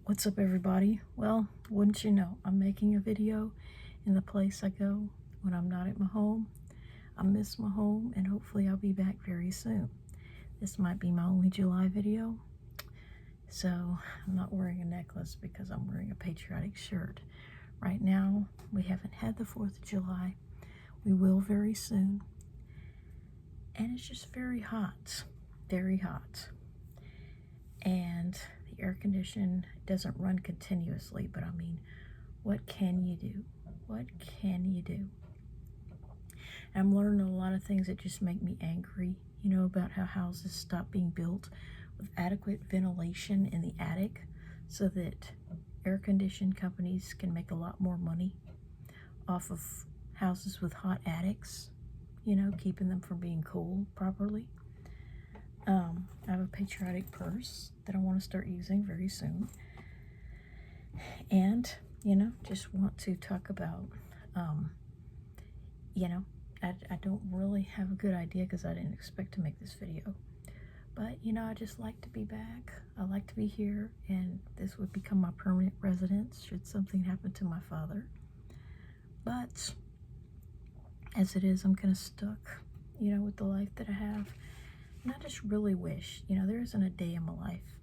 What's up, everybody? Well, wouldn't you know, I'm making a video in the place I go when I'm not at my home. I miss my home, and hopefully I'll be back very soon. This might be my only July video, so I'm not wearing a necklace because I'm wearing a patriotic shirt. Right now, we haven't had the 4th of July. We will very soon. And it's just very hot, very hot. And the air condition doesn't run continuously, but I mean, what can you do? What can you do? I'm learning a lot of things that just make me angry, about how houses stop being built with adequate ventilation in the attic so that air conditioning companies can make a lot more money off of houses with hot attics, keeping them from being cool properly. I have a patriotic purse that I want to start using very soon. And, just want to talk about, I don't really have a good idea because I didn't expect to make this video. But, I just like to be back. I like to be here, and this would become my permanent residence should something happen to my father. But, as it is, I'm kind of stuck, with the life that I have. And I just really wish, there isn't a day in my life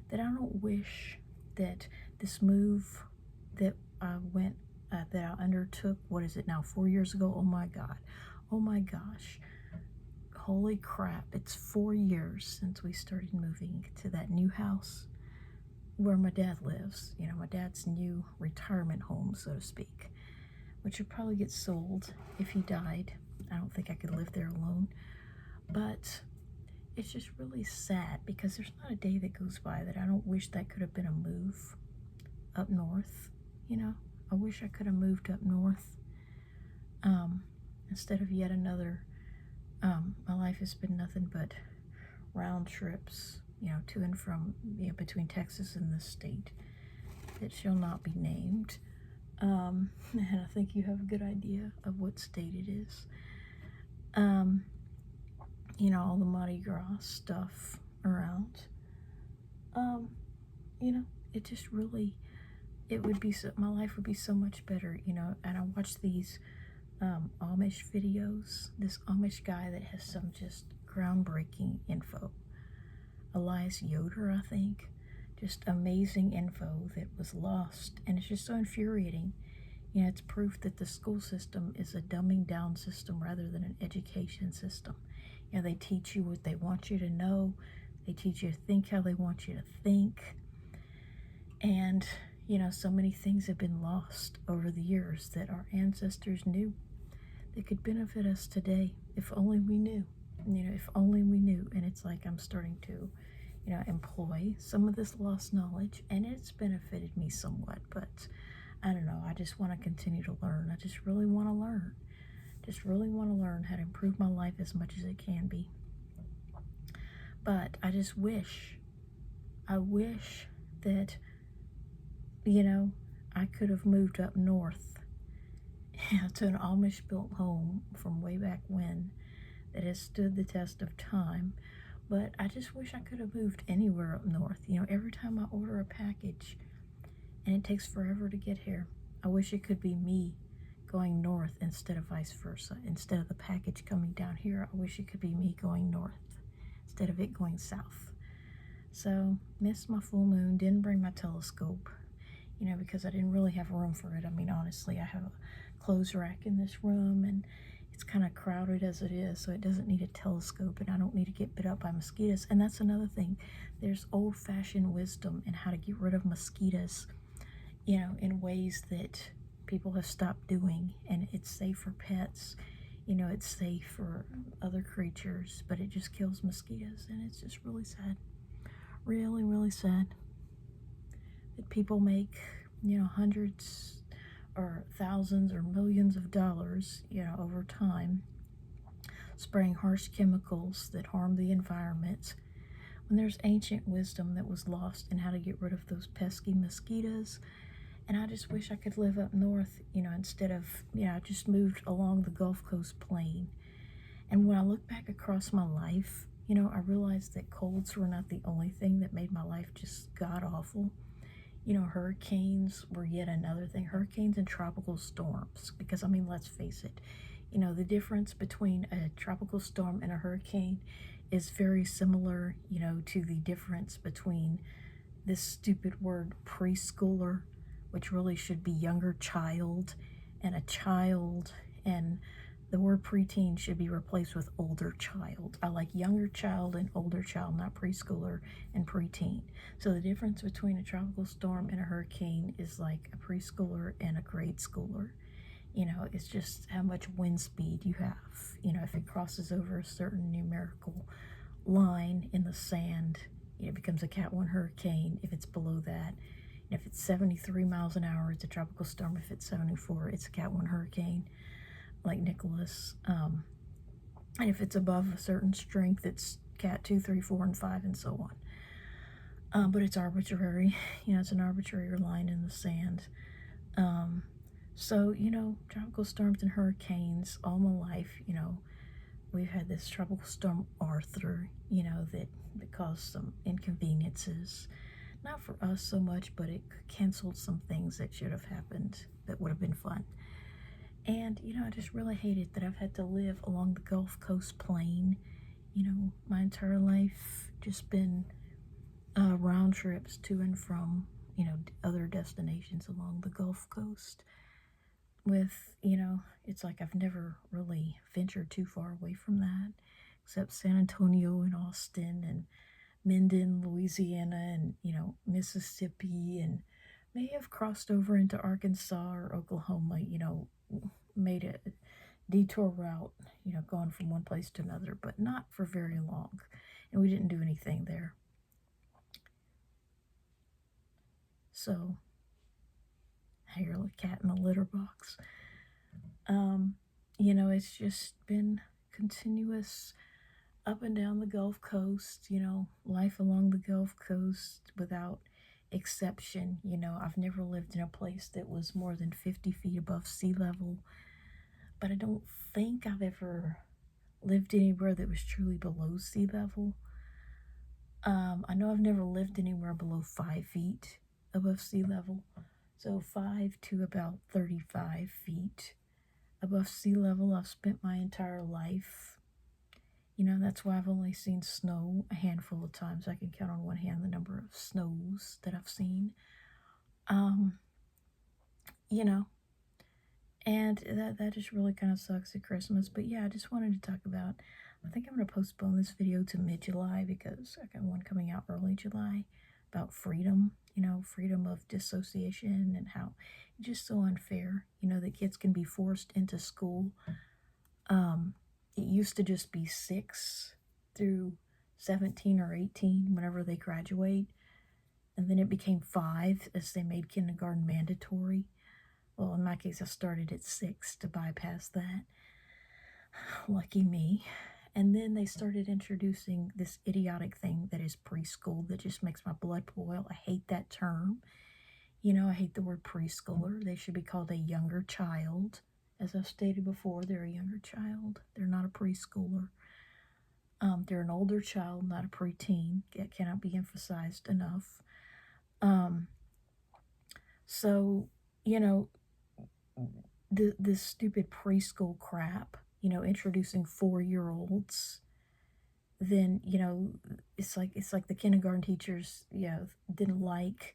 that I don't wish that this move that I undertook, what is it now, 4 years ago? Oh my God. Oh my gosh. Holy crap. It's 4 years since we started moving to that new house where my dad lives. My dad's new retirement home, so to speak, which would probably get sold if he died. I don't think I could live there alone. But it's just really sad because there's not a day that goes by that I don't wish that could have been a move up north. I wish I could have moved up north instead of yet another. My life has been nothing but round trips, to and from, between Texas and this state that shall not be named. And I think you have a good idea of what state it is. All the Mardi Gras stuff around. It just really, it would be so, my life would be so much better, and I watch these Amish videos, this Amish guy that has some just groundbreaking info, Elias Yoder, I think, just amazing info that was lost, and it's just so infuriating. It's proof that the school system is a dumbing down system rather than an education system. They teach you what they want you to know. They teach you to think how they want you to think. And, so many things have been lost over the years that our ancestors knew that could benefit us today if only we knew. If only we knew. And it's like I'm starting to, employ some of this lost knowledge, and it's benefited me somewhat. But I don't know. I just want to continue to learn. I just really want to learn. Just really want to learn how to improve my life as much as it can be. But I just wish that, I could have moved up north to an Amish built home from way back when that has stood the test of time. But I just wish I could have moved anywhere up north. Every time I order a package and it takes forever to get here, I wish it could be me going north instead of vice versa. Instead of the package coming down here, I wish it could be me going north instead of it going south. So, missed my full moon, didn't bring my telescope, because I didn't really have room for it. I mean, honestly, I have a clothes rack in this room, and it's kind of crowded as it is, so it doesn't need a telescope, and I don't need to get bit up by mosquitoes. And that's another thing. There's old-fashioned wisdom in how to get rid of mosquitoes, in ways that people have stopped doing, and it's safe for pets. It's safe for other creatures, but it just kills mosquitoes, and it's just really sad. Really, really sad that people make, hundreds or thousands or millions of dollars, over time, spraying harsh chemicals that harm the environment, when there's ancient wisdom that was lost in how to get rid of those pesky mosquitoes. And I just wish I could live up north, instead of, I just moved along the Gulf Coast plain. And when I look back across my life, I realized that colds were not the only thing that made my life just god-awful. You know, hurricanes were yet another thing. Hurricanes and tropical storms, because I mean, let's face it, you know, the difference between a tropical storm and a hurricane is very similar, you know, to the difference between this stupid word preschooler, which really should be younger child, and a child, and the word preteen should be replaced with older child. I like younger child and older child, not preschooler and preteen. So the difference between a tropical storm and a hurricane is like a preschooler and a grade schooler. You know, it's just how much wind speed you have. You know, if it crosses over a certain numerical line in the sand, it becomes a Cat 1 hurricane. If it's below that, and if it's 73 miles an hour, it's a tropical storm. If it's 74, it's a Cat 1 hurricane, like Nicholas. And if it's above a certain strength, it's Cat 2, 3, 4, and 5, and so on. But it's arbitrary. You know, it's an arbitrary line in the sand. So, you know, tropical storms and hurricanes all my life, you know, we've had this tropical storm Arthur, you know, that caused some inconveniences. Not for us so much, but it canceled some things that should have happened that would have been fun. And, you know, I just really hated that I've had to live along the Gulf Coast plain, you know, my entire life, just been round trips to and from, you know, other destinations along the Gulf Coast. With, you know, it's like I've never really ventured too far away from that, except San Antonio and Austin and Minden, Louisiana, and, you know, Mississippi, and may have crossed over into Arkansas or Oklahoma, you know, made a detour route, you know, gone from one place to another, but not for very long. And we didn't do anything there. So, you're a cat in the litter box. You know, it's just been continuous up and down the Gulf Coast, you know, life along the Gulf Coast without exception. You know, I've never lived in a place that was more than 50 feet above sea level, but I don't think I've ever lived anywhere that was truly below sea level. I know I've never lived anywhere below 5 feet above sea level, so 5 to about 35 feet above sea level. I've spent my entire life. You know, that's why I've only seen snow a handful of times. I can count on one hand the number of snows that I've seen. You know, and that just really kind of sucks at Christmas. But yeah, I just wanted to talk about, I think I'm going to postpone this video to mid-July because I got one coming out early July about freedom, you know, freedom of dissociation, and how it's just so unfair, you know, that kids can be forced into school. It used to just be 6 through 17 or 18 whenever they graduate, and then it became 5 as they made kindergarten mandatory. Well, in my case, I started at 6 to bypass that. Lucky me. And then they started introducing this idiotic thing that is preschool that just makes my blood boil. I hate that term. You know, I hate the word preschooler. They should be called a younger child. As I've stated before, they're a younger child. They're not a preschooler. They're an older child, not a preteen. That cannot be emphasized enough. So, you know, this stupid preschool crap, you know, introducing 4-year-olds, then, you know, it's like the kindergarten teachers, you know, didn't like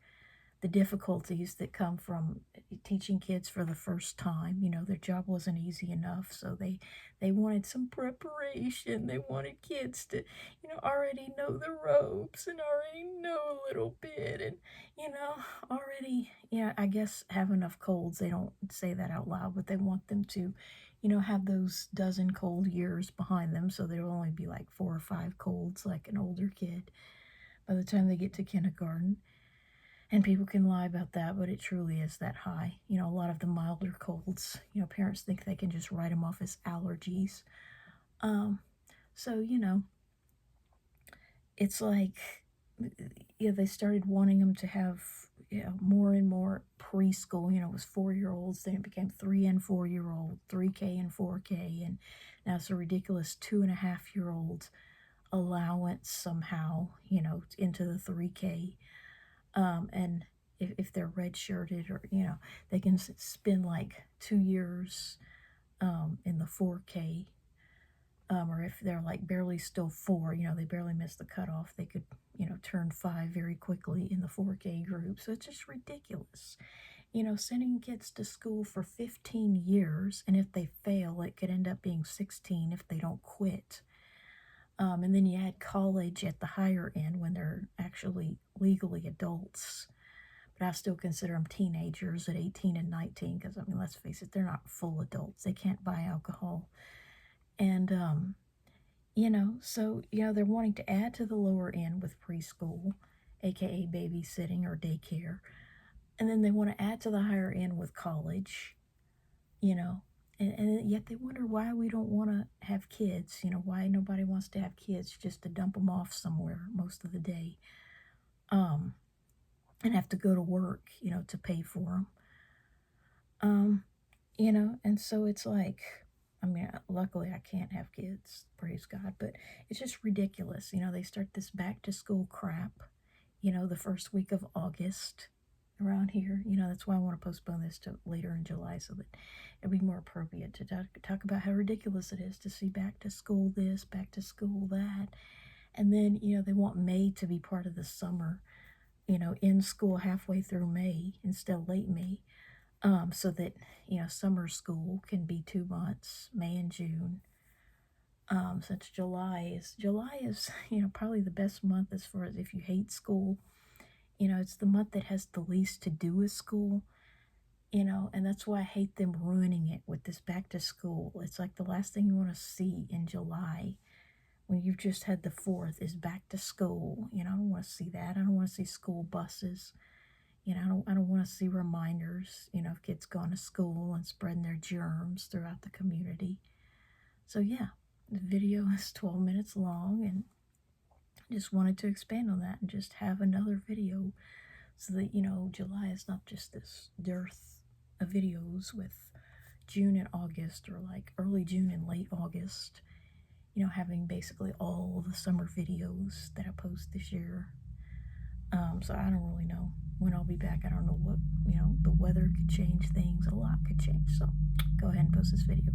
the difficulties that come from teaching kids for the first time. You know, their job wasn't easy enough, so they wanted some preparation. They wanted kids to, you know, already know the ropes and already know a little bit, and, you know, already, yeah, I guess have enough colds. They don't say that out loud, but they want them to, you know, have those dozen cold years behind them, so there'll only be like 4 or 5 colds like an older kid by the time they get to kindergarten. And people can lie about that, but it truly is that high. You know, a lot of the milder colds, you know, parents think they can just write them off as allergies. So, you know, it's like, yeah, they started wanting them to have, you know, more and more preschool. You know, it was 4-year-olds, then it became 3 and 4-year-old, 3K and 4K, and now it's a ridiculous 2.5-year-old allowance somehow, you know, into the 3K. And if they're redshirted, or, they can spend like 2 years in the 4K, or if they're like barely still 4, they barely missed the cutoff, they could, turn 5 very quickly in the 4K group. So it's just ridiculous. Sending kids to school for 15 years, and if they fail, it could end up being 16 if they don't quit. And then you add college at the higher end when they're actually legally adults. But I still consider them teenagers at 18 and 19 because, I mean, let's face it, they're not full adults. They can't buy alcohol. And, so, they're wanting to add to the lower end with preschool, aka babysitting or daycare. And then they want to add to the higher end with college, and yet they wonder why we don't want to have kids, why nobody wants to have kids, just to dump them off somewhere most of the day, and have to go to work, to pay for them. And so it's like, I mean, luckily I can't have kids, praise God, but it's just ridiculous. They start this back to school crap, the first week of August around here. That's why I want to postpone this to later in July so that it'll be more appropriate to talk about how ridiculous it is to see back to school this, back to school that. And then, they want May to be part of the summer, in school halfway through May instead of late May, so that, summer school can be 2 months, May and June. Since July is, probably the best month as far as if you hate school. It's the month that has the least to do with school, and that's why I hate them ruining it with this back to school. It's like the last thing you want to see in July when you've just had the 4th is back to school. I don't want to see that. I don't want to see school buses. I don't want to see reminders, of kids going to school and spreading their germs throughout the community. So yeah, the video is 12 minutes long, and just wanted to expand on that and just have another video so that, July is not just this dearth of videos with June and August, or like early June and late August, having basically all the summer videos that I post this year. So I don't really know when I'll be back. I don't know what, the weather could change things. A lot could change. So go ahead and post this video.